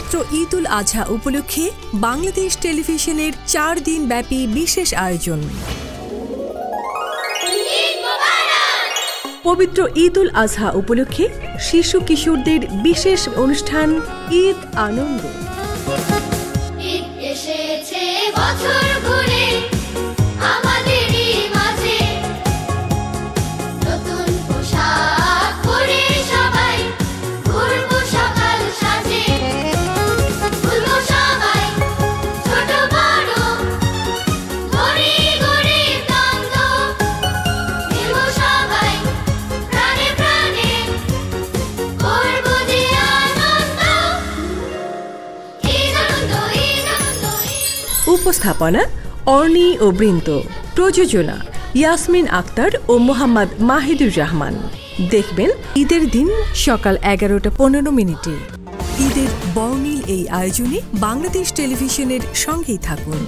পবিত্র ঈদ উল আজহা উপলক্ষে বাংলাদেশ টেলিভিশনের 4 দিন ব্যাপী বিশেষ আয়োজন। পবিত্র ঈদ উল আজহা উপলক্ষে শিশু কিশোরদের বিশেষ অনুষ্ঠান ঈদ আনন্দ। উপস্থাপনা অর্নি ও বৃন্দ, প্রযোজনা ইয়াসমিন আক্তার ও মোহাম্মদ মাহিদুর রহমান। দেখবেন ঈদের দিন সকাল 11:15। ঈদের বর্ণিল এই আয়োজনে বাংলাদেশ টেলিভিশনের সঙ্গেই থাকুন।